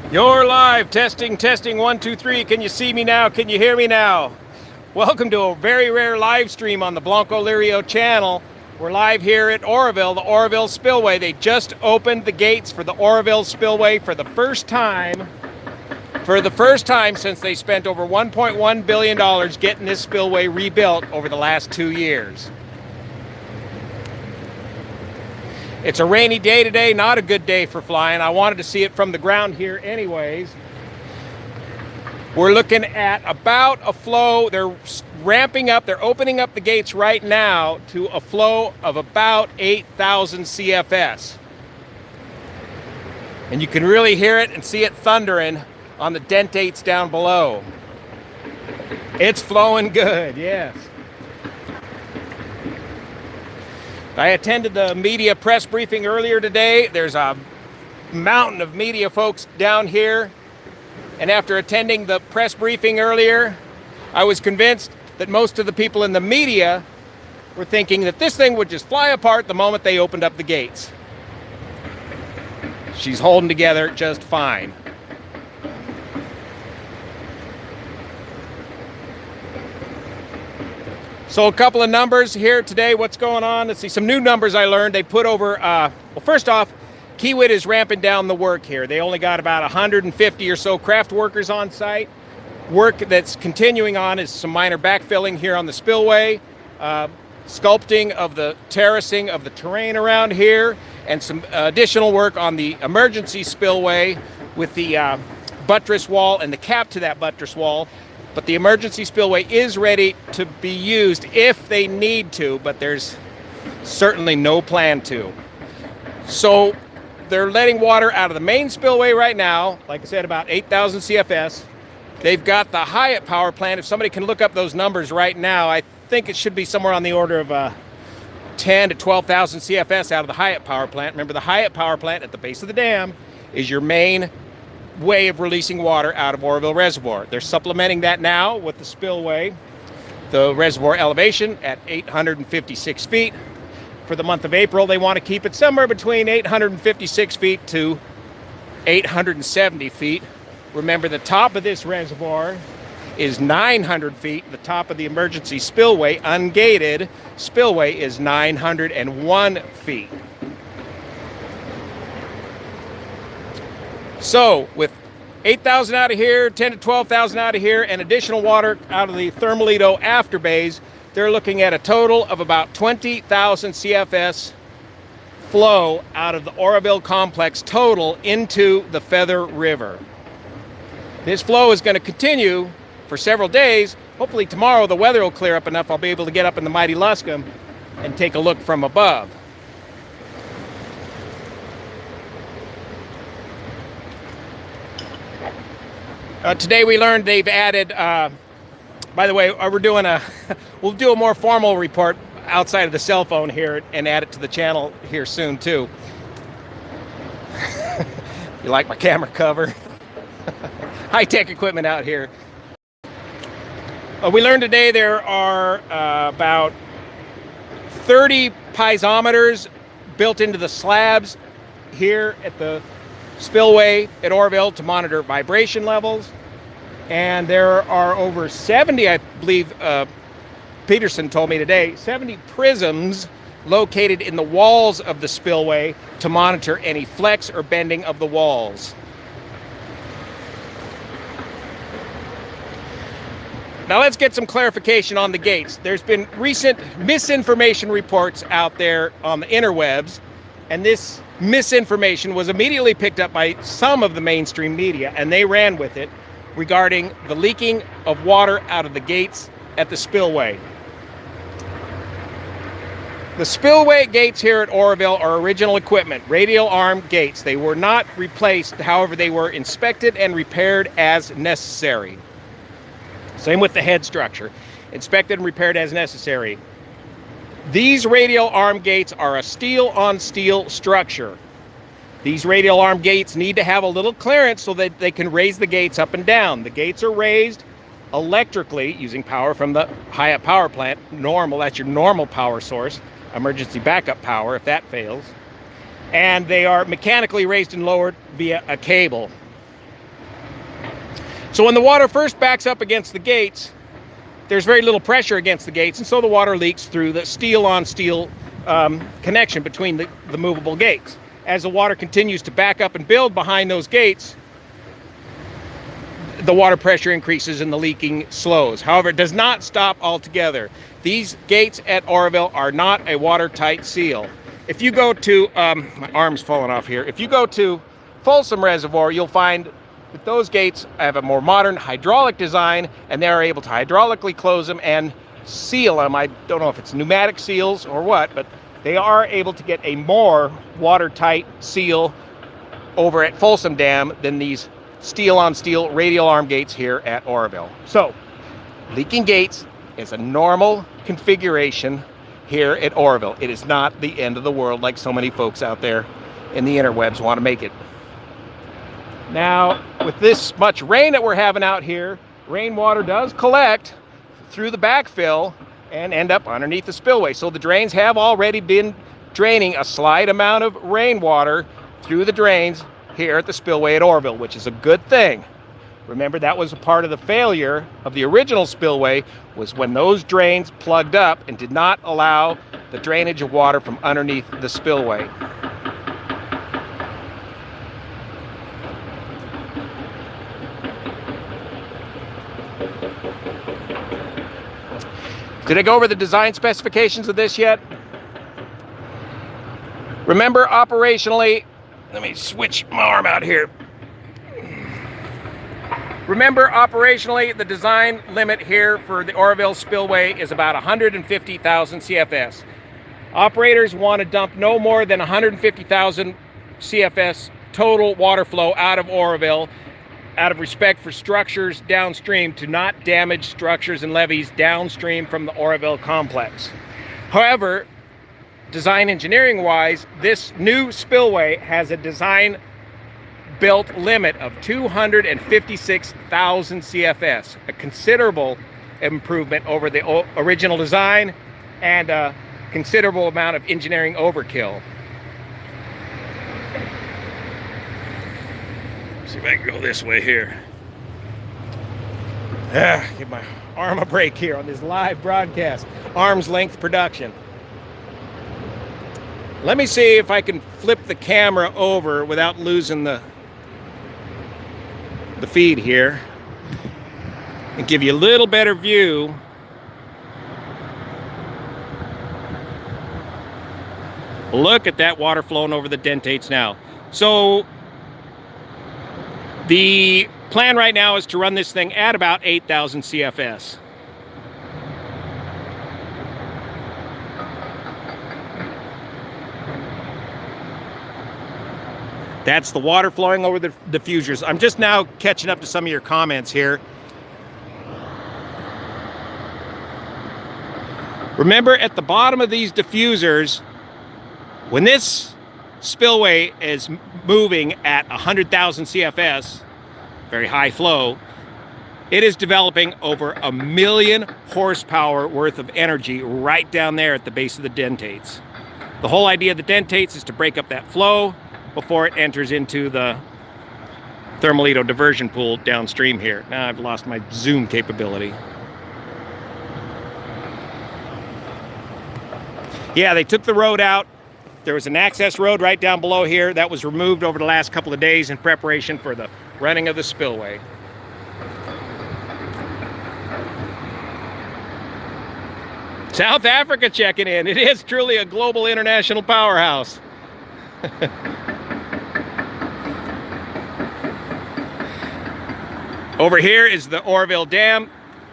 You're live. Testing, testing, 1, 2, 3. Can you see me now? Can you hear me now? Welcome to a very rare live stream on the Blancolirio channel. We're live here at Oroville, the Oroville Spillway. They just opened the gates for the Oroville Spillway for the first time. For the first time since they spent over $1.1 billion getting this spillway rebuilt over the last 2 years. It's a rainy day today, not a good day for flying. I wanted to see it from the ground here anyways. We're looking at about a flow. They're ramping up, they're opening up the gates right now to a flow of about 8,000 CFS. And you can really hear it and see it thundering on the dentates down below. It's flowing good, yes. I attended the media press briefing earlier today. There's a mountain of media folks down here. And after attending the press briefing earlier, I was convinced that most of the people in the media were thinking that this thing would just fly apart the moment they opened up the gates. She's holding together just fine. So a couple of numbers here today. What's going on? Let's see, some new numbers I learned. They put over, well, first off, Kiewit is ramping down the work here. They only got about 150 or so craft workers on site. Work that's continuing on is some minor backfilling here on the spillway, sculpting of the terracing of the terrain around here, and some additional work on the emergency spillway with the buttress wall and the cap to that buttress wall. But the emergency spillway is ready to be used if they need to, but there's certainly no plan to. So they're letting water out of the main spillway right now, like I said, about 8,000 CFS. They've got the Hyatt power plant. If somebody can look up those numbers right now, I think it should be somewhere on the order of 10 to 12,000 CFS out of the Hyatt power plant. Remember, the Hyatt power plant at the base of the dam is your main way of releasing water out of Oroville Reservoir. They're supplementing that now with the spillway, the reservoir elevation at 856 feet. For the month of April, they want to keep it somewhere between 856 feet to 870 feet. Remember, the top of this reservoir is 900 feet. The top of the emergency spillway, ungated spillway, is 901 feet. So with 8,000 out of here, 10 to 12,000 out of here, and additional water out of the Thermalito afterbays, they're looking at a total of about 20,000 CFS flow out of the Oroville complex total into the Feather River. This flow is going to continue for several days. Hopefully tomorrow the weather will clear up enough I'll be able to get up in the mighty Luscombe and take a look from above. Today we learned they've added, by the way, we'll do a more formal report outside of the cell phone here and add it to the channel here soon too. You like my camera cover? High-tech equipment out here. We learned today there are about 30 piezometers built into the slabs here at the spillway at Oroville to monitor vibration levels. And there are over 70, I believe Peterson told me today, 70 prisms located in the walls of the spillway to monitor any flex or bending of the walls. Now let's get some clarification on the gates. There's been recent misinformation reports out there on the interwebs, and this misinformation was immediately picked up by some of the mainstream media, and they ran with it regarding the leaking of water out of the gates at the spillway. The spillway gates here at Oroville are original equipment, radial arm gates. They were not replaced, however, they were inspected and repaired as necessary. Same with the head structure, inspected and repaired as necessary. These radial arm gates are a steel-on-steel structure. These radial arm gates need to have a little clearance so that they can raise the gates up and down. The gates are raised electrically using power from the Hyatt power plant. Normal, that's your normal power source. Emergency backup power if that fails. And they are mechanically raised and lowered via a cable. So when the water first backs up against the gates, there's very little pressure against the gates, and so the water leaks through the steel-on-steel connection between the movable gates. As the water continues to back up and build behind those gates, the water pressure increases and the leaking slows. However, it does not stop altogether. These gates at Oroville are not a watertight seal. If you go to, my arm's falling off here. If you go to Folsom Reservoir, you'll find that those gates have a more modern hydraulic design, and they are able to hydraulically close them and seal them. I don't know if it's pneumatic seals or what, but they are able to get a more watertight seal over at Folsom Dam than these steel-on-steel radial arm gates here at Oroville. So, leaking gates is a normal configuration here at Oroville. It is not the end of the world like so many folks out there in the interwebs want to make it. Now, with this much rain that we're having out here, rainwater does collect through the backfill and end up underneath the spillway. So the drains have already been draining a slight amount of rainwater through the drains here at the spillway at Oroville, which is a good thing. Remember, that was a part of the failure of the original spillway, was when those drains plugged up and did not allow the drainage of water from underneath the spillway. Did I go over the design specifications of this yet? Remember, operationally, let me switch my arm out here. Remember, operationally, the design limit here for the Oroville Spillway is about 150,000 CFS. Operators want to dump no more than 150,000 CFS total water flow out of Oroville, out of respect for structures downstream, to not damage structures and levees downstream from the Oroville complex. However, design engineering wise, this new spillway has a design built limit of 256,000 CFS, a considerable improvement over the original design and a considerable amount of engineering overkill. See if I can go this way here. Give my arm a break here on this live broadcast. Arm's length production. Let me see if I can flip the camera over without losing the feed here and give you a little better view. Look at that water flowing over the dentates now. So the plan right now is to run this thing at about 8,000 CFS. That's the water flowing over the diffusers. I'm just now catching up to some of your comments here. Remember, at the bottom of these diffusers, when this spillway is moving at 100,000 CFS, very high flow, it is developing over 1 million horsepower worth of energy right down there at the base of the dentates. The whole idea of the dentates is to break up that flow before it enters into the Thermalito diversion pool downstream here. Now I've lost my zoom capability. Yeah, they took the road out. There was an access road right down below here that was removed over the last couple of days in preparation for the running of the spillway. South Africa checking in. It is truly a global international powerhouse. Over here is the Oroville Dam,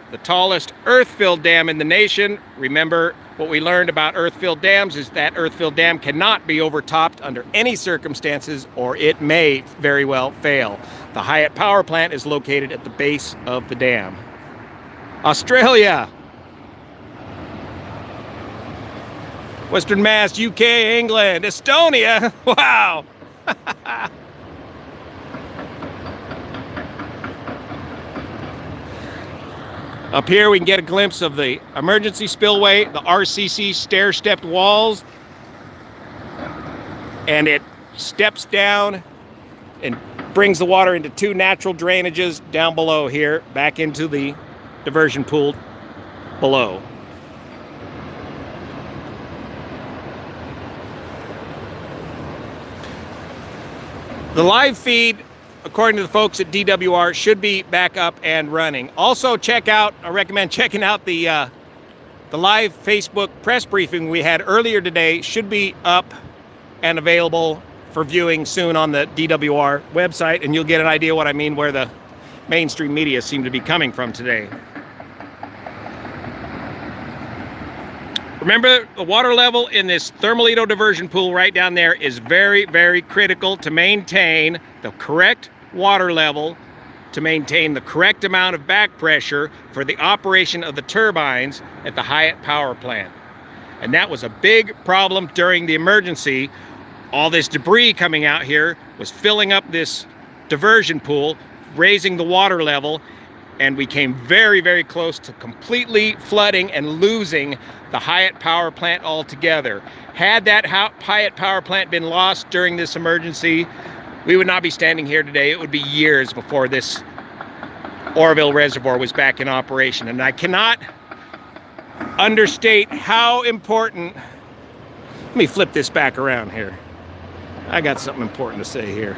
the tallest earth-filled dam in the nation. Remember, what we learned about earth-filled dams is that earth-filled dam cannot be overtopped under any circumstances, or it may very well fail. The Hyatt power plant is located at the base of the dam. Australia, Western Mass, UK, England, Estonia. Wow. Up here we can get a glimpse of the emergency spillway, the RCC stair-stepped walls, and it steps down and brings the water into two natural drainages down below here, back into the diversion pool below. The live feed, according to the folks at DWR, should be back up and running. Also, I recommend checking out the live Facebook press briefing we had earlier today. Should be up and available for viewing soon on the DWR website, and you'll get an idea what I mean, where the mainstream media seem to be coming from today. Remember, the water level in this Thermalito diversion pool right down there is very, very critical to maintain the correct water level, to maintain the correct amount of back pressure for the operation of the turbines at the Hyatt power plant. And that was a big problem during the emergency. All this debris coming out here was filling up this diversion pool, raising the water level, and we came very, very close to completely flooding and losing the Hyatt power plant altogether. Had that Hyatt power plant been lost during this emergency, we would not be standing here today. It would be years before this Oroville reservoir was back in operation. And I cannot understate how important. Let me flip this back around here. I got something important to say here.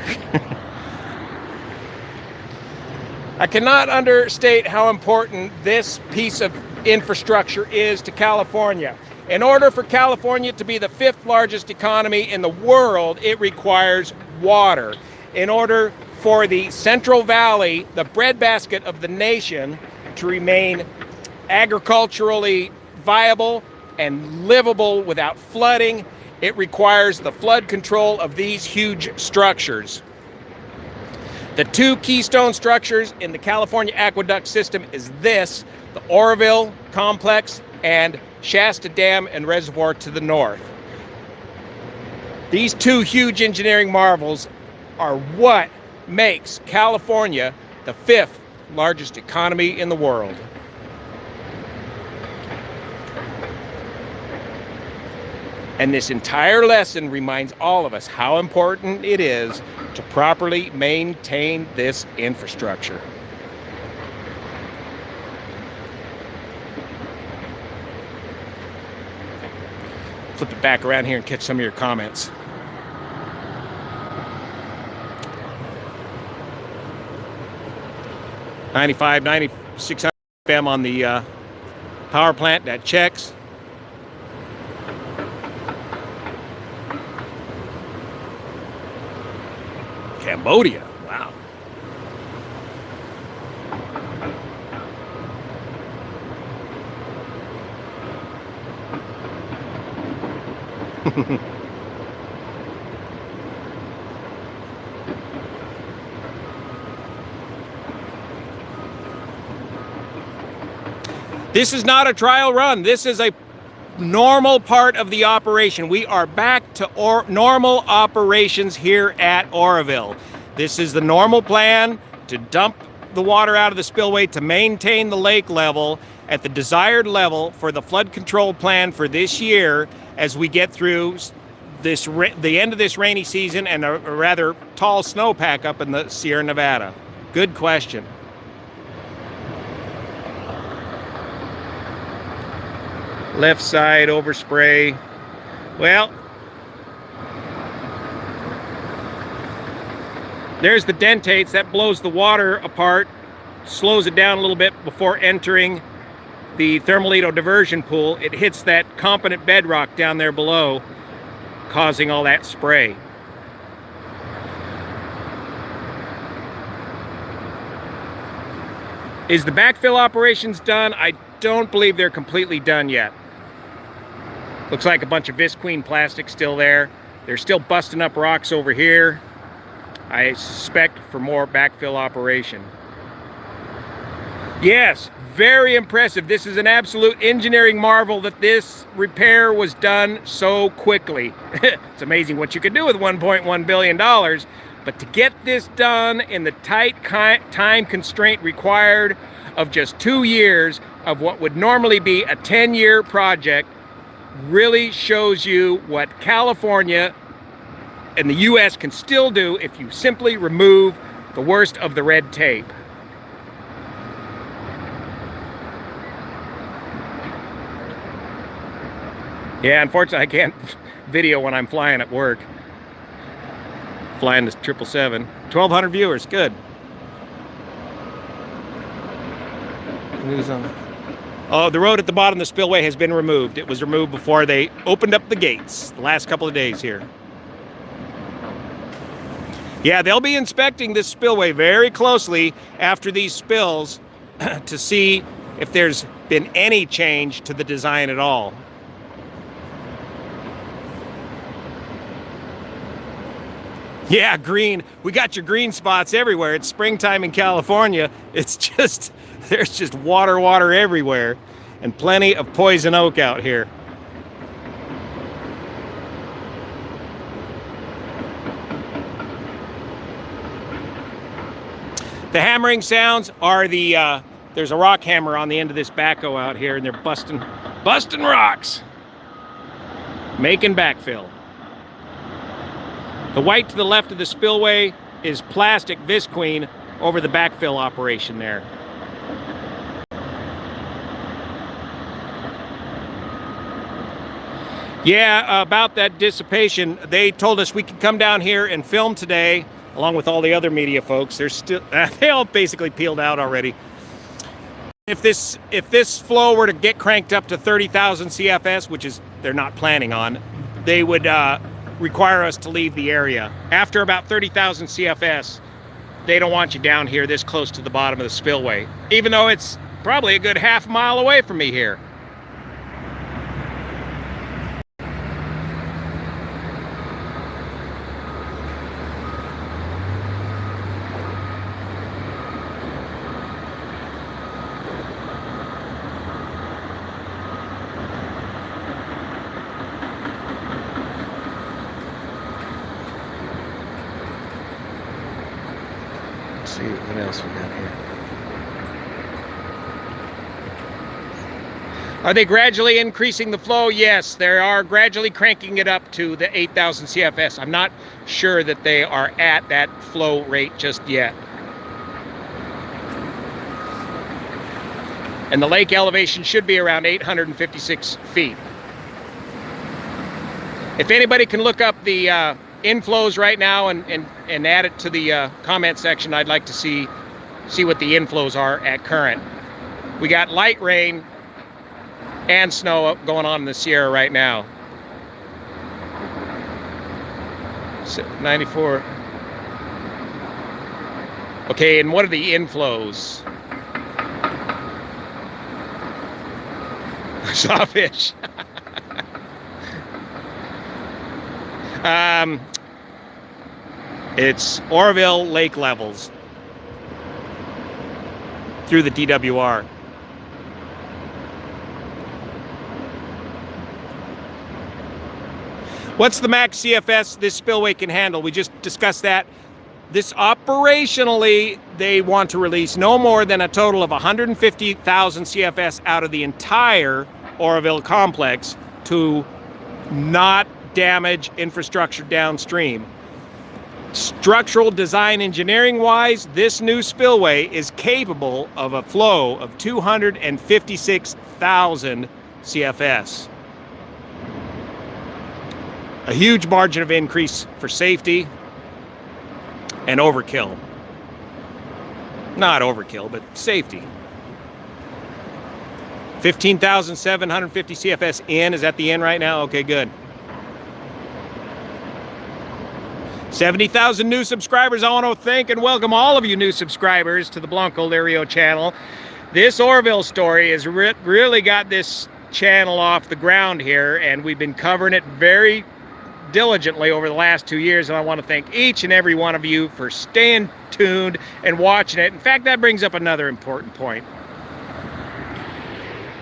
I cannot understate how important this piece of infrastructure is to California. In order for California to be the 5th largest economy in the world, it requires water. In order for the Central Valley, the breadbasket of the nation, to remain agriculturally viable and livable without flooding, it requires the flood control of these huge structures. The two keystone structures in the California aqueduct system is the Oroville complex and Shasta Dam and Reservoir to the north. These two huge engineering marvels are what makes California the 5th largest economy in the world. And this entire lesson reminds all of us how important it is to properly maintain this infrastructure. Flip it back around here and catch some of your comments. $95, $96 FM on the power plant. That checks. Cambodia, wow. This is not a trial run. This is a normal part of the operation. We are back to normal operations here at Oroville. This is the normal plan to dump the water out of the spillway to maintain the lake level at the desired level for the flood control plan for this year as we get through the end of this rainy season and a rather tall snowpack up in the Sierra Nevada. Good question. Left side overspray. Well, there's the dentates. That blows the water apart, slows it down a little bit before entering the Thermalito diversion pool. It hits that competent bedrock down there below, causing all that spray. Is the backfill operations done? I don't believe they're completely done yet. Looks like a bunch of visqueen plastic still there. They're still busting up rocks over here. I suspect for more backfill operation. Yes, very impressive. This is an absolute engineering marvel that this repair was done so quickly. It's amazing what you can do with $1.1 billion, but to get this done in the tight time constraint required of just 2 years of what would normally be a 10-year project really shows you what California and the U.S. can still do if you simply remove the worst of the red tape. Yeah, unfortunately, I can't video when I'm flying at work. Flying this 777. 1,200 viewers, good. Oh, the road at the bottom of the spillway has been removed. It was removed before they opened up the gates the last couple of days here. Yeah, they'll be inspecting this spillway very closely after these spills to see if there's been any change to the design at all. Yeah, green. We got your green spots everywhere. It's springtime in California. It's just, there's just water everywhere, and plenty of poison oak out here. The hammering sounds are the, there's a rock hammer on the end of this backhoe out here, and they're busting rocks, making backfill. The white to the left of the spillway is plastic visqueen over the backfill operation there. Yeah, about that dissipation, they told us we could come down here and film today, along with all the other media folks. They're still, they all basically peeled out already. If this flow were to get cranked up to 30,000 CFS, which is they're not planning on, they would require us to leave the area. After about 30,000 CFS, they don't want you down here this close to the bottom of the spillway, even though it's probably a good half mile away from me here. See what else we got here. Are they gradually increasing the flow? Yes, they are gradually cranking it up to the 8,000 CFS. I'm not sure that they are at that flow rate just yet. And the lake elevation should be around 856 feet. If anybody can look up the inflows right now and add it to the comment section, I'd like to see what the inflows are at current. We got light rain and snow going on in the Sierra right now. 94. Okay, and what are the inflows? Sawfish. It's Oroville lake levels through the DWR. What's the max CFS this spillway can handle? We just discussed that. This operationally, they want to release no more than a total of 150,000 CFS out of the entire Oroville complex to not damage infrastructure downstream. Structural design engineering wise, this new spillway is capable of a flow of 256,000 CFS. A huge margin of increase for safety and overkill. Not overkill, but safety. 15,750 CFS in. Is that the in right now? Okay, good. 70,000 new subscribers. I want to thank and welcome all of you new subscribers to the Blancolirio channel. This Oroville story has really got this channel off the ground here, and we've been covering it very diligently over the last 2 years, and I want to thank each and every one of you for staying tuned and watching it. In fact, that brings up another important point.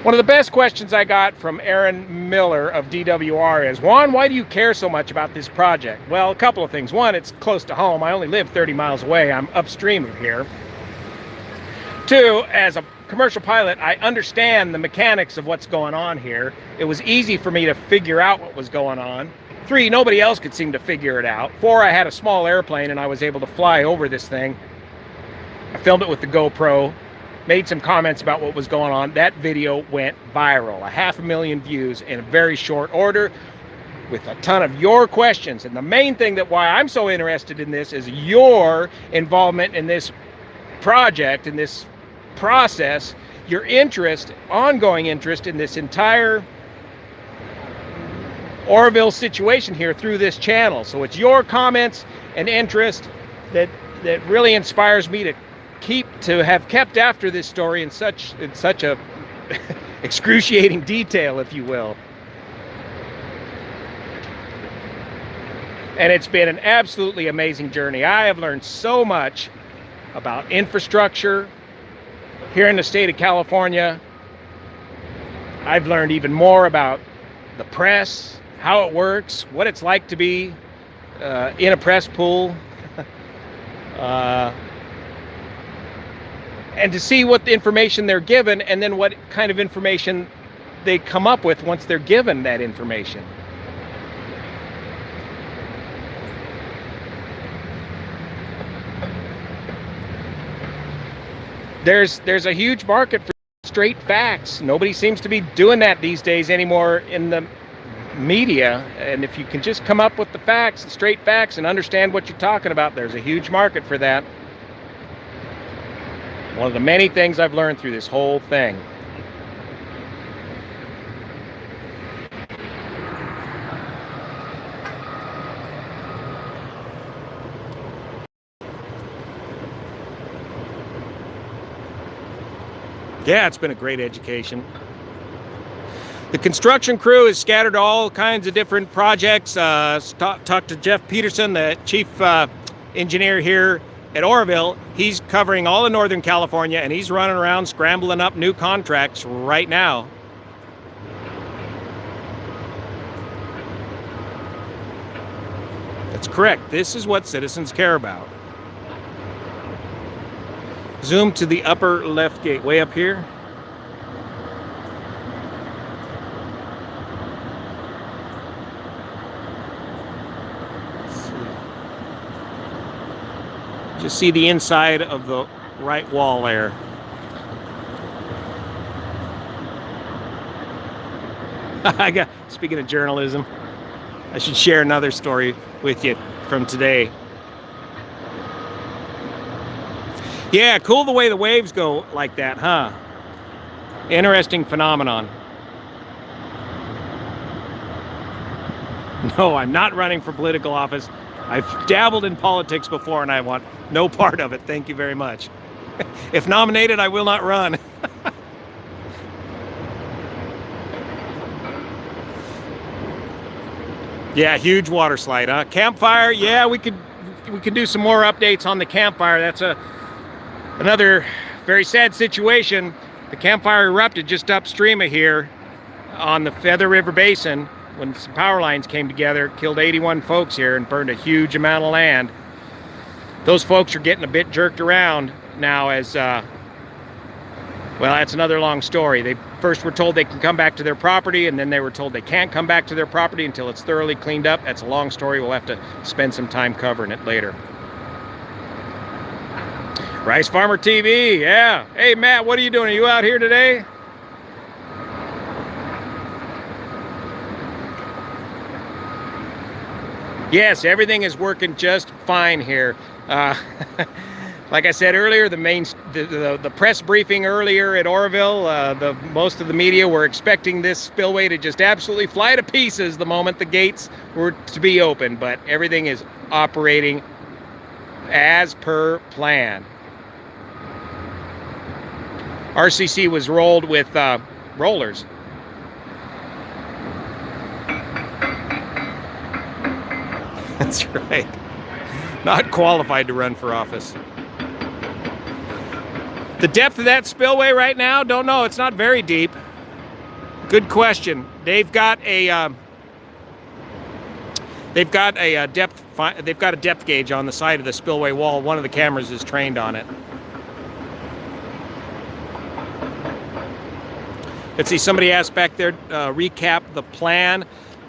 One of the best questions I got from Aaron Miller of DWR is, Juan, why do you care so much about this project? Well, a couple of things. One, it's close to home. I only live 30 miles away. I'm upstream of here. Two, as a commercial pilot, I understand the mechanics of what's going on here. It was easy for me to figure out what was going on. 3, nobody else could seem to figure it out. 4, I had a small airplane and I was able to fly over this thing. I filmed it with the GoPro, made some comments about what was going on. That video went viral, 500,000 views in a very short order with a ton of your questions. And the main thing that why I'm so interested in this is your involvement in this project, in this process, your interest, ongoing interest in this entire Oroville situation here through this channel. So it's your comments and interest that really inspires me to have kept after this story in such a excruciating detail, if you will. And it's been an absolutely amazing journey. I have learned so much about infrastructure here in the state of California. I've learned even more about the press, how it works, what it's like to be in a press pool, and to see what the information they're given and then what kind of information they come up with once they're given that information. There's a huge market for straight facts. Nobody seems to be doing that these days anymore in the media. And if you can just come up with the facts, the straight facts, and understand what you're talking about, there's a huge market for that. One of the many things I've learned through this whole thing. Yeah, it's been a great education. The construction crew is scattered to all kinds of different projects. Talked to Jeff Peterson, the chief engineer here at Oroville. He's covering all of Northern California, and he's running around scrambling up new contracts right now. That's correct. This is what citizens care about. Zoom to the upper left gate, way up here. Let's see. Just see the inside of the right wall there. Speaking of journalism, I should share another story with you from today. Yeah, cool the way the waves go like that, huh? Interesting phenomenon. No, I'm not running for political office. I've dabbled in politics before and I want no part of it. Thank you very much. If nominated, I will not run. Yeah, huge water slide, huh? Campfire, yeah, we could do some more updates on the campfire. That's another very sad situation. The campfire erupted just upstream of here on the Feather River Basin when some power lines came together, killed 81 folks here and burned a huge amount of land. Those folks are getting a bit jerked around now as, well, that's another long story. They first were told they can come back to their property, and then they were told they can't come back to their property until it's thoroughly cleaned up. That's a long story. We'll have to spend some time covering it later. Rice Farmer TV, yeah. Hey, Matt, what are you doing? Are you out here today? Yes, everything is working just fine here. Like I said earlier, the press briefing earlier at Oroville, most of the media were expecting this spillway to just absolutely fly to pieces the moment the gates were to be open, but everything is operating as per plan. RCC was rolled with rollers. That's right. Not qualified to run for office. The depth of that spillway right now, don't know. It's not very deep. Good question. They've got a depth gauge on the side of the spillway wall. One of the cameras is trained on it. Let's see, somebody asked back there, recap the plan.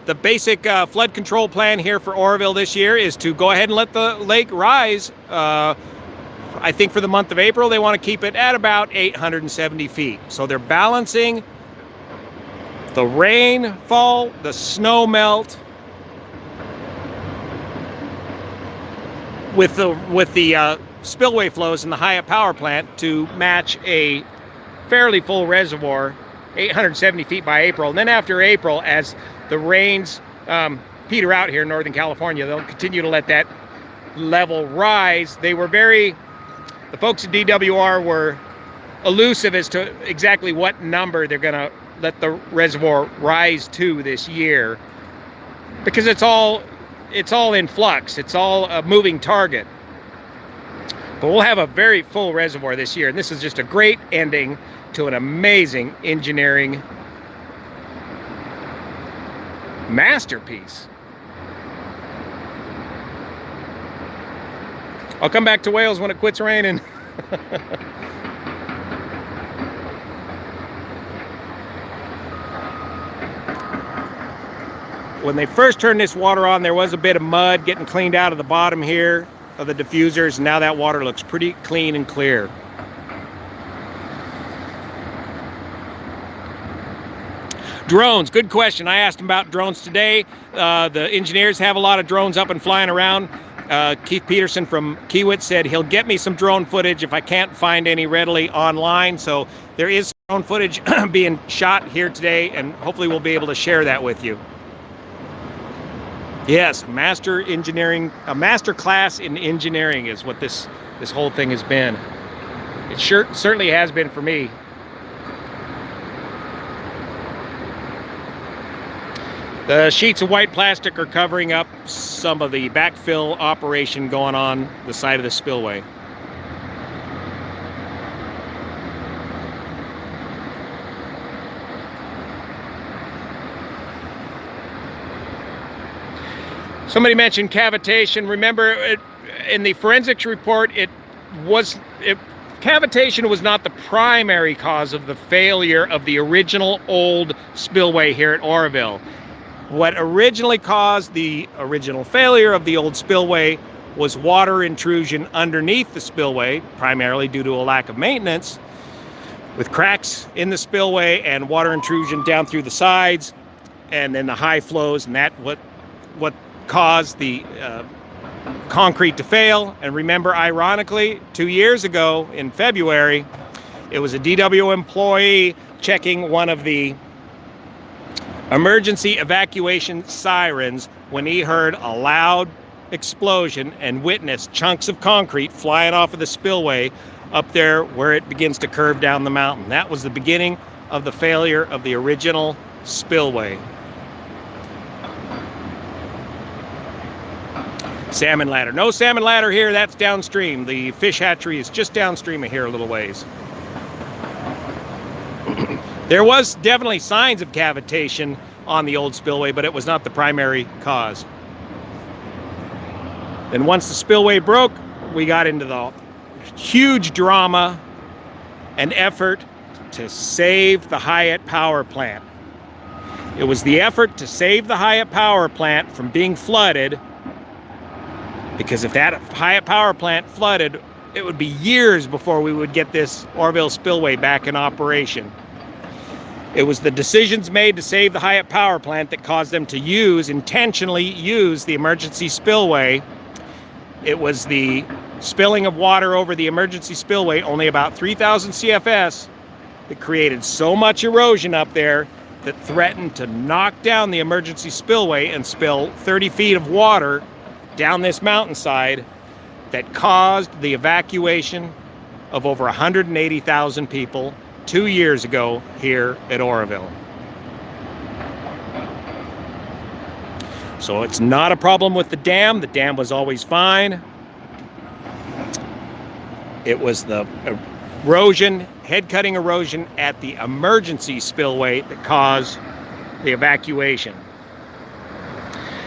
the basic flood control plan here for Oroville this year is to go ahead and let the lake rise. I think for the month of April, they want to keep it at about 870 feet. So they're balancing the rainfall, the snow melt, with the spillway flows in the Hyatt power plant to match a fairly full reservoir, 870 feet by April. And then after April, as the rains peter out here in Northern California, they'll continue to let that level rise. The folks at DWR were elusive as to exactly what number they're gonna let the reservoir rise to this year, because it's all in flux. It's all a moving target. But we'll have a very full reservoir this year, and this is just a great ending to an amazing engineering masterpiece. I'll come back to Wales when it quits raining. When they first turned this water on, there was a bit of mud getting cleaned out of the bottom here of the diffusers, and now that water looks pretty clean and clear. Drones, good question. I asked them about drones today. The engineers have a lot of drones up and flying around. Keith Peterson from Kiewit said he'll get me some drone footage if I can't find any readily online. So there is drone footage being shot here today, and hopefully we'll be able to share that with you. Yes, master engineering, a master class in engineering is what this whole thing has been. It certainly has been for me. The sheets of white plastic are covering up some of the backfill operation going on the side of the spillway. Somebody mentioned cavitation. Remember, in the forensics report, cavitation was not the primary cause of the failure of the original old spillway here at Oroville. What originally caused the original failure of the old spillway was water intrusion underneath the spillway, primarily due to a lack of maintenance, with cracks in the spillway and water intrusion down through the sides, and then the high flows, and that what caused the concrete to fail. And remember, ironically, 2 years ago in February, it was a DW employee checking one of the emergency evacuation sirens when he heard a loud explosion and witnessed chunks of concrete flying off of the spillway up there where it begins to curve down the mountain. That was the beginning of the failure of the original spillway. Salmon ladder. No salmon ladder here, that's downstream. The fish hatchery is just downstream of here a little ways. There was definitely signs of cavitation on the old spillway, but it was not the primary cause. Then once the spillway broke, we got into the huge drama and effort to save the Hyatt power plant. It was the effort to save the Hyatt power plant from being flooded, because if that Hyatt power plant flooded, it would be years before we would get this Oroville spillway back in operation. It was the decisions made to save the Hyatt power plant that caused them to intentionally use the emergency spillway. It was the spilling of water over the emergency spillway, only about 3,000 CFS, that created so much erosion up there that threatened to knock down the emergency spillway and spill 30 feet of water down this mountainside, that caused the evacuation of over 180,000 people 2 years ago here at Oroville. So it's not a problem with the dam. The dam was always fine. It was the erosion, head-cutting erosion at the emergency spillway that caused the evacuation.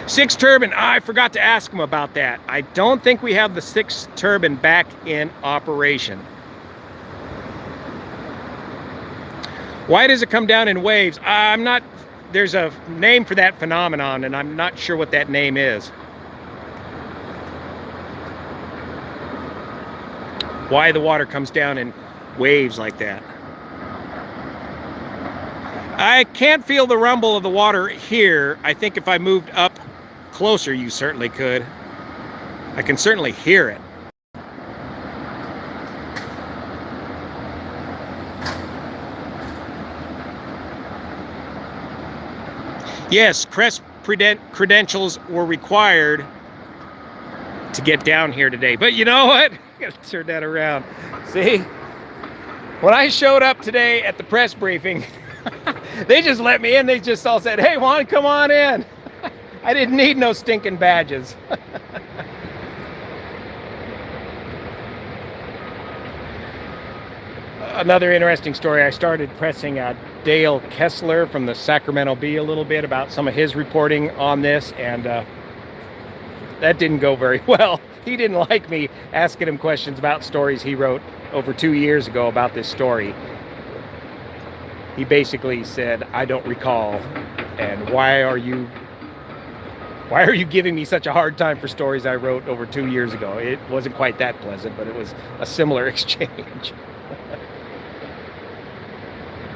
6 turbine, I forgot to ask him about that. I don't think we have the 6 turbine back in operation. Why does it come down in waves? I'm not there's a name for that phenomenon, and I'm not sure what that name is. Why the water comes down in waves like that. I can't feel the rumble of the water here. I think if I moved up closer, you certainly could. I can certainly hear it. Yes, CREST credentials were required to get down here today. But you know what? I gotta turn that around. See? When I showed up today at the press briefing, they just let me in. They just all said, "Hey, Juan, come on in." I didn't need no stinking badges. Another interesting story, I started pressing Dale Kessler from the Sacramento Bee a little bit about some of his reporting on this, and that didn't go very well. He didn't like me asking him questions about stories he wrote over 2 years ago about this story. He basically said, "I don't recall, and why are you giving me such a hard time for stories I wrote over 2 years ago?" It wasn't quite that pleasant, but it was a similar exchange.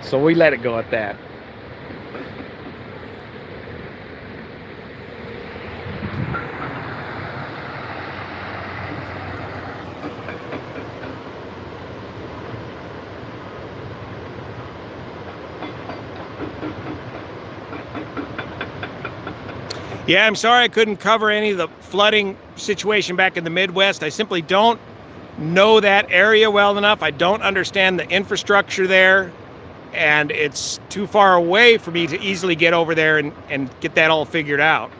So we let it go at that. Yeah, I'm sorry I couldn't cover any of the flooding situation back in the Midwest. I simply don't know that area well enough. I don't understand the infrastructure there, and it's too far away for me to easily get over there and get that all figured out.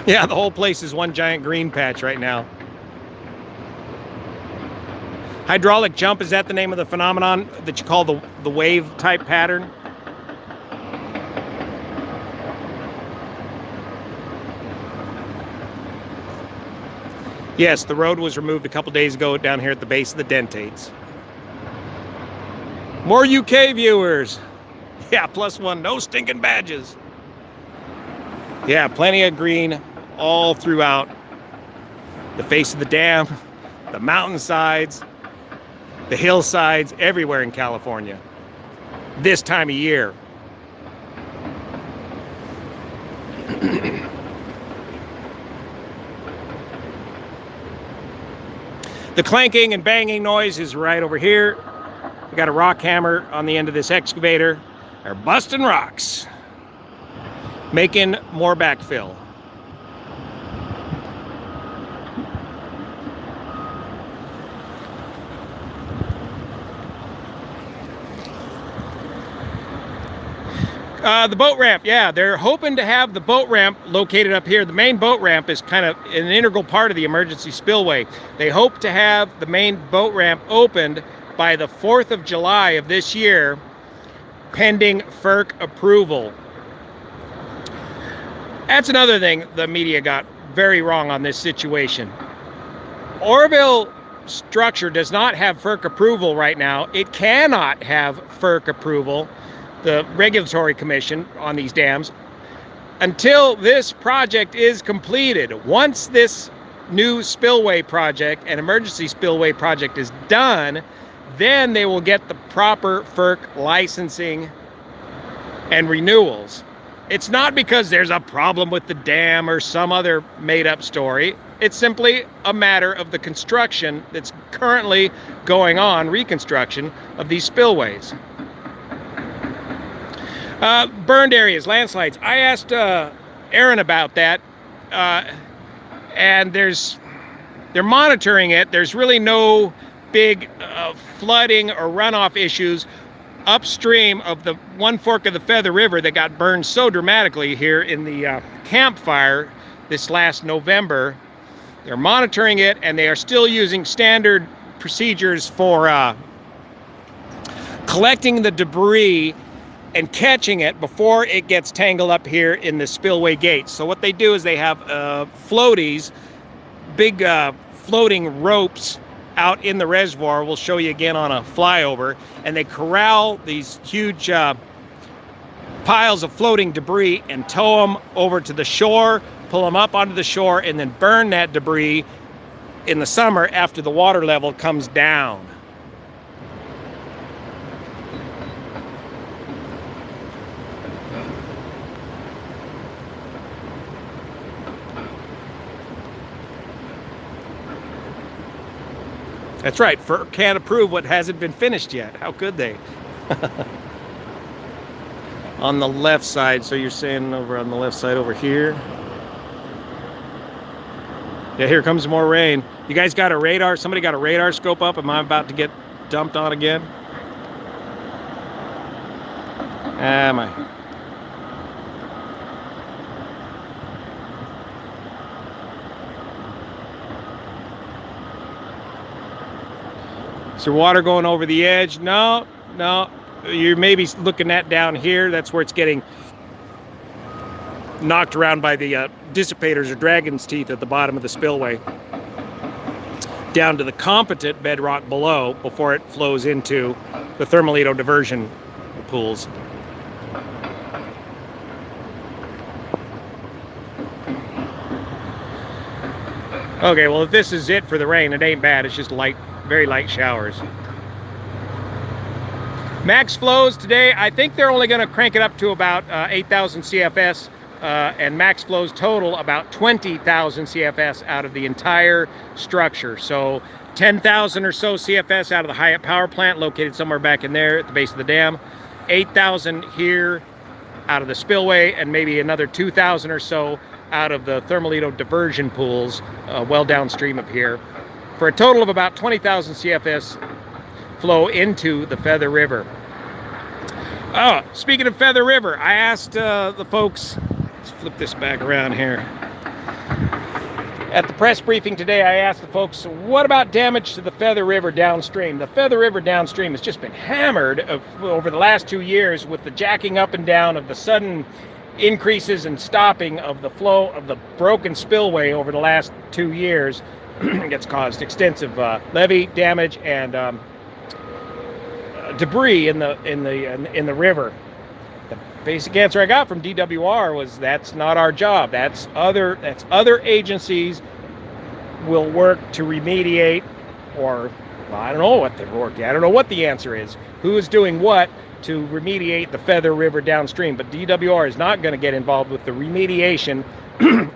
Yeah, the whole place is one giant green patch right now. Hydraulic jump, is that the name of the phenomenon that you call the wave type pattern? Yes, the road was removed a couple days ago down here at the base of the dentates. More UK viewers. Yeah, +1, no stinking badges. Yeah, plenty of green all throughout the face of the dam, the mountainsides, the hillsides, everywhere in California this time of year. The clanking and banging noise is right over here. We got a rock hammer on the end of this excavator. They're busting rocks, making more backfill. The boat ramp, yeah, they're hoping to have the boat ramp located up here. The main boat ramp is kind of an integral part of the emergency spillway. They hope to have the main boat ramp opened by the 4th of July of this year, pending FERC approval. That's another thing the media got very wrong on this situation. Oroville structure does not have FERC approval right now. It cannot have FERC approval, the regulatory commission on these dams, until this project is completed. Once this new spillway project, an emergency spillway project, is done, then they will get the proper FERC licensing and renewals. It's not because there's a problem with the dam or some other made-up story. It's simply a matter of the construction that's currently going on, reconstruction of these spillways. Burned areas, landslides. I asked Aaron about that, and they're monitoring it. There's really no big flooding or runoff issues upstream of the one fork of the Feather River that got burned so dramatically here in the campfire this last November. They're monitoring it, and they are still using standard procedures for collecting the debris and catching it before it gets tangled up here in the spillway gates. So what they do is they have floaties, big floating ropes out in the reservoir. We'll show you again on a flyover. And they corral these huge piles of floating debris and tow them over to the shore, pull them up onto the shore, and then burn that debris in the summer after the water level comes down. That's right, FERC can't approve what hasn't been finished yet. How could they? On the left side, so you're saying over on the left side over here. Yeah, here comes more rain. You guys got a radar? Somebody got a radar scope up? Am I about to get dumped on again? Am I? Is there water going over the edge? No, no. You're maybe looking at down here. That's where it's getting knocked around by the dissipators or dragon's teeth at the bottom of the spillway, down to the competent bedrock below before it flows into the Thermalito diversion pools. Okay, well, if this is it for the rain, it ain't bad. It's just light, very light showers. Max flows today, I think they're only going to crank it up to about 8,000 CFS, and max flows total about 20,000 CFS out of the entire structure. So 10,000 or so CFS out of the Hyatt power plant, located somewhere back in there at the base of the dam. 8,000 here out of the spillway, and maybe another 2,000 or so out of the Thermalito diversion pools, well downstream of here, for a total of about 20,000 CFS flow into the Feather River. Oh, speaking of Feather River, I asked the folks, let's flip this back around here. At the press briefing today, I asked the folks, what about damage to the Feather River downstream? The Feather River downstream has just been hammered over the last 2 years with the jacking up and down of the sudden increases and stopping of the flow of the broken spillway over the last 2 years. It's caused extensive levee damage and debris in the river. The basic answer I got from DWR was, that's not our job. That's other agencies will work to remediate, or well, I don't know what they're working. I don't know what the answer is. Who is doing what to remediate the Feather River downstream? But DWR is not going to get involved with the remediation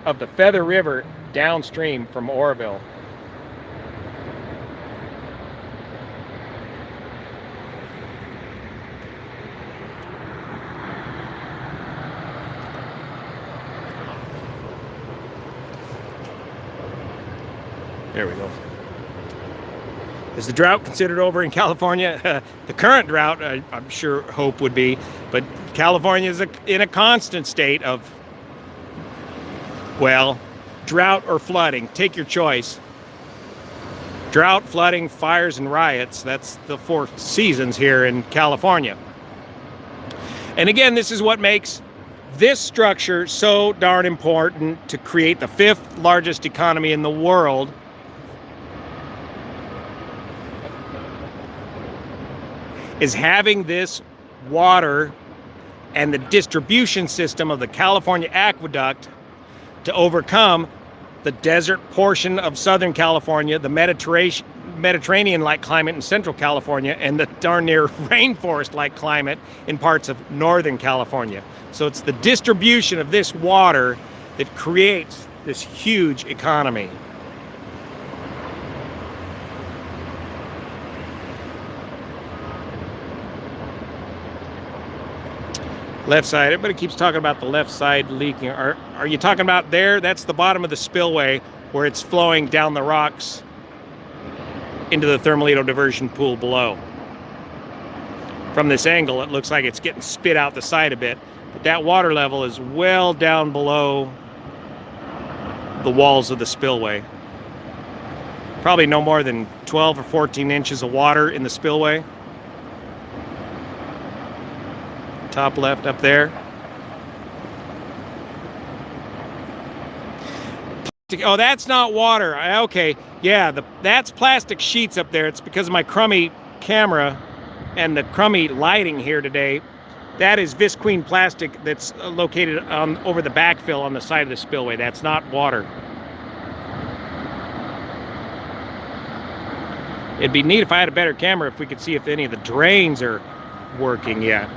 of the Feather River downstream from Oroville. There we go. Is the drought considered over in California? The current drought, I'm sure hope would be, but California is in a constant state of, well, drought or flooding. Take your choice. Drought, flooding, fires, and riots. That's the 4 seasons here in California. And again, this is what makes this structure so darn important to create the 5th largest economy in the world. Is having this water and the distribution system of the California aqueduct to overcome the desert portion of Southern California, the Mediterranean-like climate in Central California, and the darn near rainforest-like climate in parts of Northern California. So it's the distribution of this water that creates this huge economy. Left side, everybody keeps talking about the left side leaking. Are you talking about there? That's the bottom of the spillway where it's flowing down the rocks into the Thermalito diversion pool below. From this angle, it looks like it's getting spit out the side a bit, but that water level is well down below the walls of the spillway. Probably no more than 12 or 14 inches of water in the spillway. Top left up there. Oh, that's not water. Okay, yeah, that's plastic sheets up there. It's because of my crummy camera and the crummy lighting here today. That is visqueen plastic that's located over the backfill on the side of the spillway. That's not water. It'd be neat if I had a better camera if we could see if any of the drains are working yet.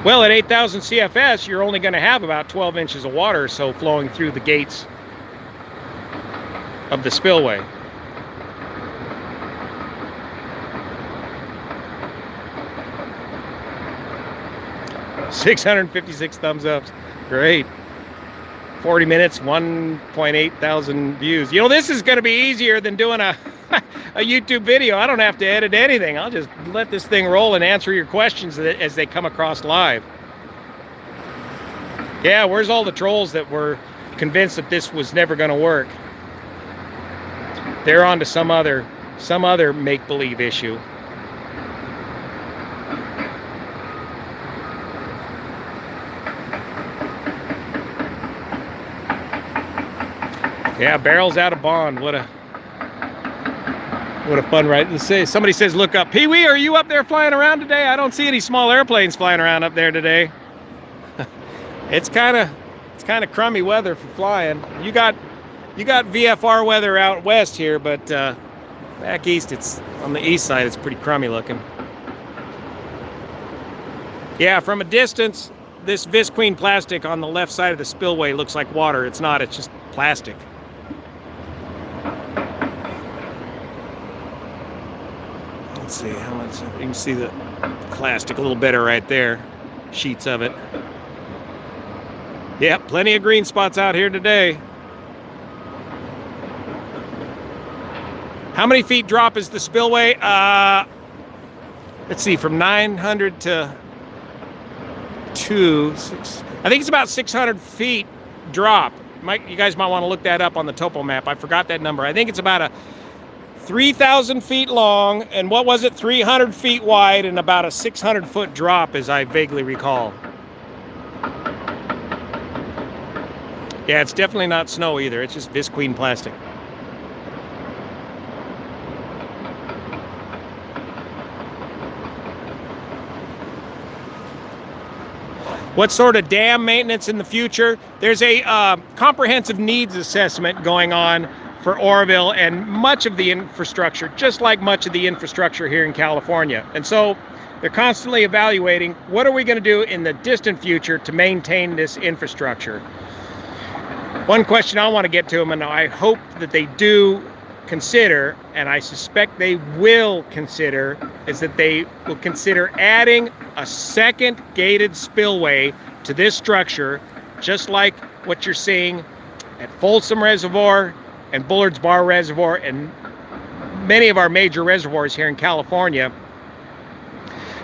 Well, at 8,000 CFS, you're only going to have about 12 inches of water or so flowing through the gates of the spillway. $656 thumbs ups. Great. 40 minutes, 1.8 thousand views. You know, this is going to be easier than doing a YouTube video. I don't have to edit anything. I'll just let this thing roll and answer your questions as they come across live. Yeah, where's all the trolls that were convinced that this was never going to work? They're on to some other make-believe issue. Yeah, barrels out of bond. What a fun ride. Somebody says, look up. Pee-wee, are you up there flying around today? I don't see any small airplanes flying around up there today. It's kind of crummy weather for flying. You got VFR weather out west here, but back east, it's on the east side, it's pretty crummy looking. Yeah, from a distance, this visqueen plastic on the left side of the spillway looks like water. It's not, it's just plastic. Let's see how much, you can see the plastic a little better right there. Sheets of it. Yep, plenty of green spots out here today. How many feet drop is the spillway? Let's see, from 900 to 6. I think it's about 600 feet drop. You guys might want to look that up on the topo map. I forgot that number. I think it's about a 3,000 feet long, and what was it, 300 feet wide, and about a 600-foot drop, as I vaguely recall. Yeah, it's definitely not snow either. It's just visqueen plastic. What sort of dam maintenance in the future? There's a comprehensive needs assessment going on for Oroville and much of the infrastructure, just like much of the infrastructure here in California. And so they're constantly evaluating what are we going to do in the distant future to maintain this infrastructure. One question I want to get to them, and I hope that they do consider, and I suspect they will consider, is that they will consider adding a second gated spillway to this structure, just like what you're seeing at Folsom Reservoir and Bullard's Bar Reservoir and many of our major reservoirs here in California,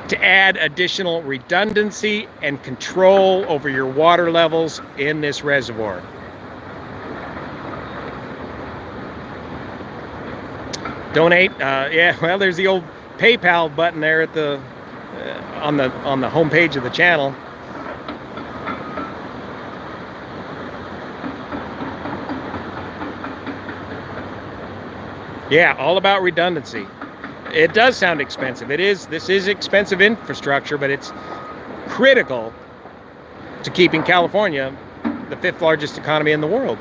to add additional redundancy and control over your water levels in this reservoir. Donate, yeah, well, there's the old PayPal button there at the on the home page of the channel. Yeah, all about redundancy. It does sound expensive. This is expensive infrastructure, but it's critical to keeping California the 5th largest economy in the world.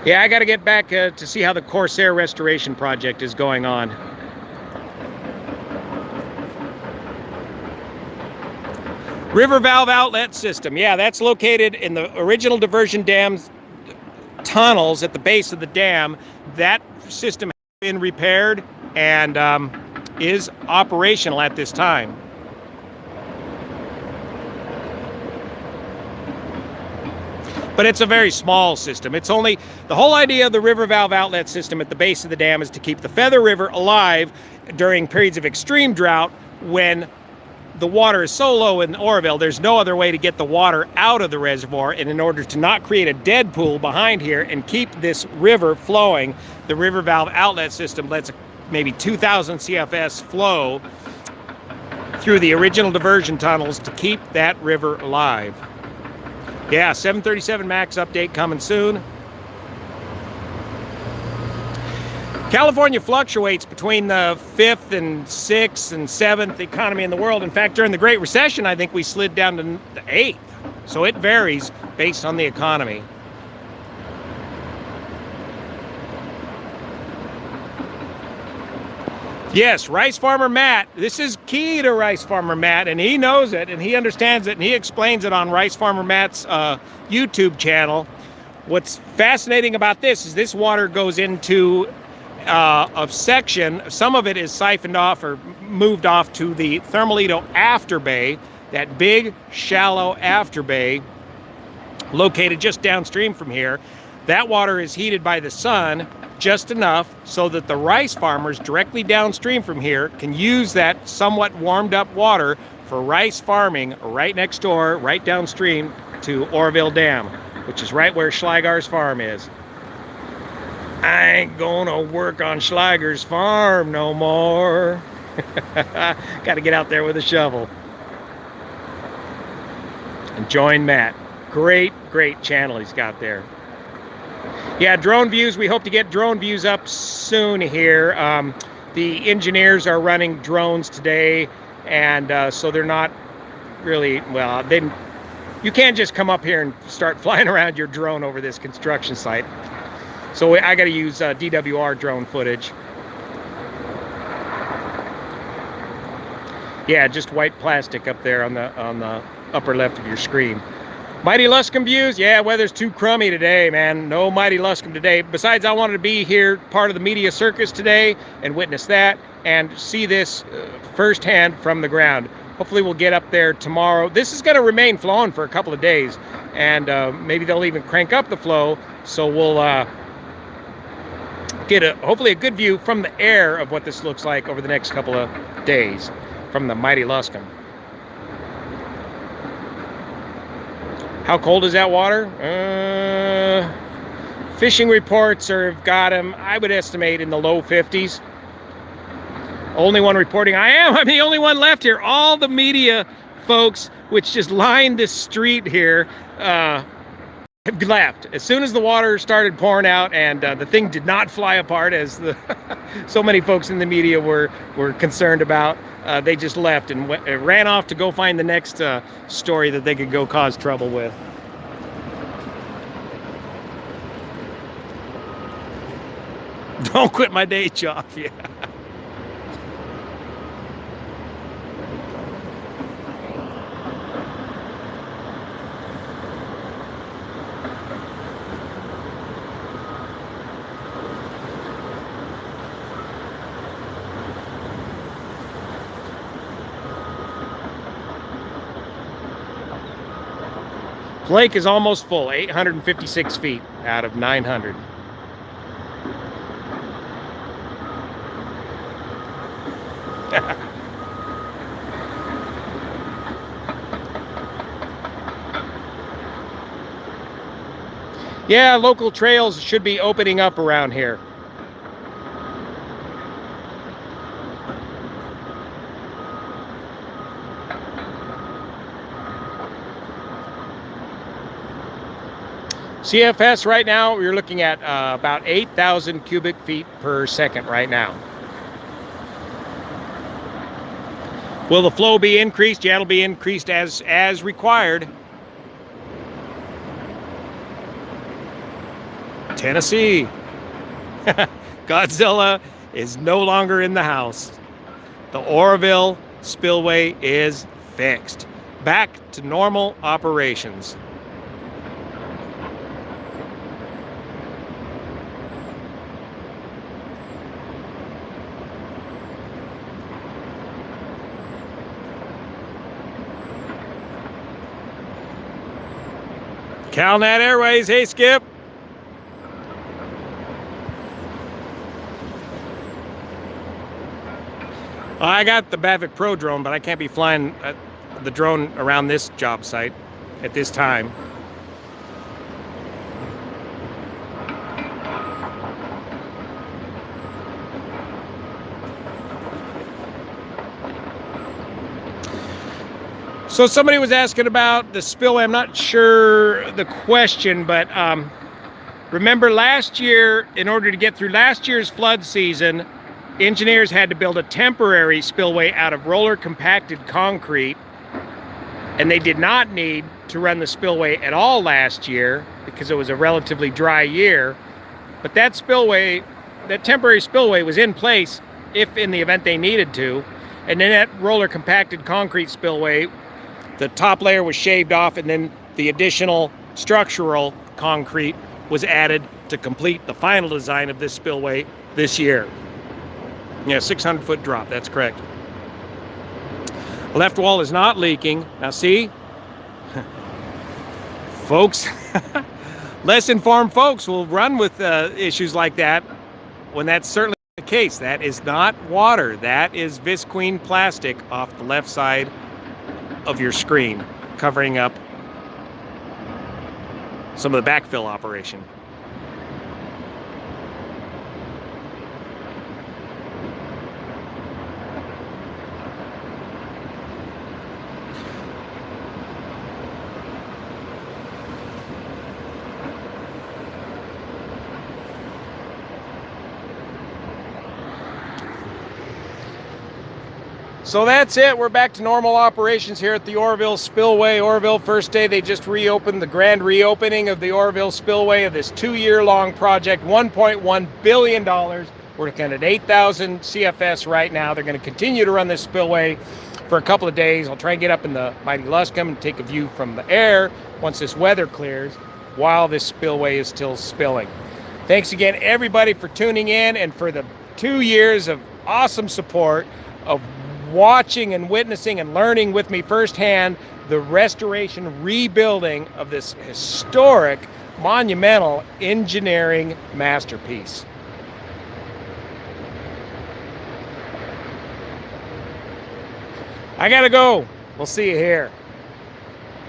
Yeah, I got to get back to see how the Corsair restoration project is going on. River valve outlet system. Yeah, that's located in the original diversion dam's tunnels at the base of the dam. That system has been repaired and is operational at this time. But it's a very small system. It's only, the whole idea of the river valve outlet system at the base of the dam is to keep the Feather River alive during periods of extreme drought when the water is so low in Oroville, there's no other way to get the water out of the reservoir. And in order to not create a dead pool behind here and keep this river flowing, the river valve outlet system lets maybe 2,000 CFS flow through the original diversion tunnels to keep that river alive. Yeah, 737 MAX update coming soon. California fluctuates between the 5th and 6th and 7th economy in the world. In fact, during the Great Recession, I think we slid down to the 8th. So it varies based on the economy. Yes, Rice Farmer Matt. This is key to Rice Farmer Matt, and he knows it, and he understands it, and he explains it on Rice Farmer Matt's YouTube channel. What's fascinating about this is this water goes into a section. Some of it is siphoned off or moved off to the Thermalito afterbay, that big, shallow afterbay located just downstream from here. That water is heated by the sun just enough so that the rice farmers directly downstream from here can use that somewhat warmed up water for rice farming right next door, right downstream to Oroville Dam, which is right where Schleiger's farm is. I ain't gonna work on Schleiger's farm no more. Gotta get out there with a shovel. And join Matt. Great channel he's got there. Yeah, drone views. We hope to get drone views up soon here. The engineers are running drones today, and so they're not really, well, you can't just come up here and start flying around your drone over this construction site. So I got to use DWR drone footage. Yeah, just white plastic up there on the upper left of your screen. Mighty Luscombe views. Yeah, weather's too crummy today, man. No Mighty Luscombe today. Besides, I wanted to be here, part of the media circus today, and witness that and see this firsthand from the ground. Hopefully we'll get up there tomorrow. This is going to remain flowing for a couple of days, and maybe they'll even crank up the flow, so we'll get hopefully a good view from the air of what this looks like over the next couple of days from the Mighty Luscombe. How cold is that water? Fishing reports have got them, I would estimate, in the low 50s. Only one reporting. I'm the only one left here. All the media folks, which just lined this street here, have left. As soon as the water started pouring out and the thing did not fly apart, as so many folks in the media were concerned about, they just left and ran off to go find the next story that they could go cause trouble with. Don't quit my day job, yeah. Lake is almost full, 856 feet out of 900. Yeah, local trails should be opening up around here. CFS right now, we're looking at about 8,000 cubic feet per second right now. Will the flow be increased? Yeah, it'll be increased as required. Tennessee. Godzilla is no longer in the house. The Oroville Spillway is fixed. Back to normal operations. CalNat Airways, hey Skip. I got the Mavic Pro drone, but I can't be flying the drone around this job site at this time. So somebody was asking about the spillway. I'm not sure the question, but remember last year, in order to get through last year's flood season, engineers had to build a temporary spillway out of roller compacted concrete, and they did not need to run the spillway at all last year because it was a relatively dry year. But that spillway, that temporary spillway, was in place if in the event they needed to. And then that roller compacted concrete spillway, the top layer was shaved off, and then the additional structural concrete was added to complete the final design of this spillway this year. Yeah, 600-foot drop, that's correct. Left wall is not leaking. Now see, folks, less informed folks will run with issues like that when that's certainly the case. That is not water. That is visqueen plastic off the left side of your screen, covering up some of the backfill operation. So that's it. We're back to normal operations here at the Oroville Spillway. Oroville, first day, they just reopened the grand reopening of the Oroville Spillway of this 2-year-long project, $1.1 billion. We're looking at 8,000 CFS right now. They're going to continue to run this spillway for a couple of days. I'll try and get up in the mighty Luscombe and take a view from the air once this weather clears while this spillway is still spilling. Thanks again, everybody, for tuning in and for the 2 years of awesome support, of watching and witnessing and learning with me firsthand the restoration, rebuilding of this historic, monumental engineering masterpiece. I gotta go. We'll see you here.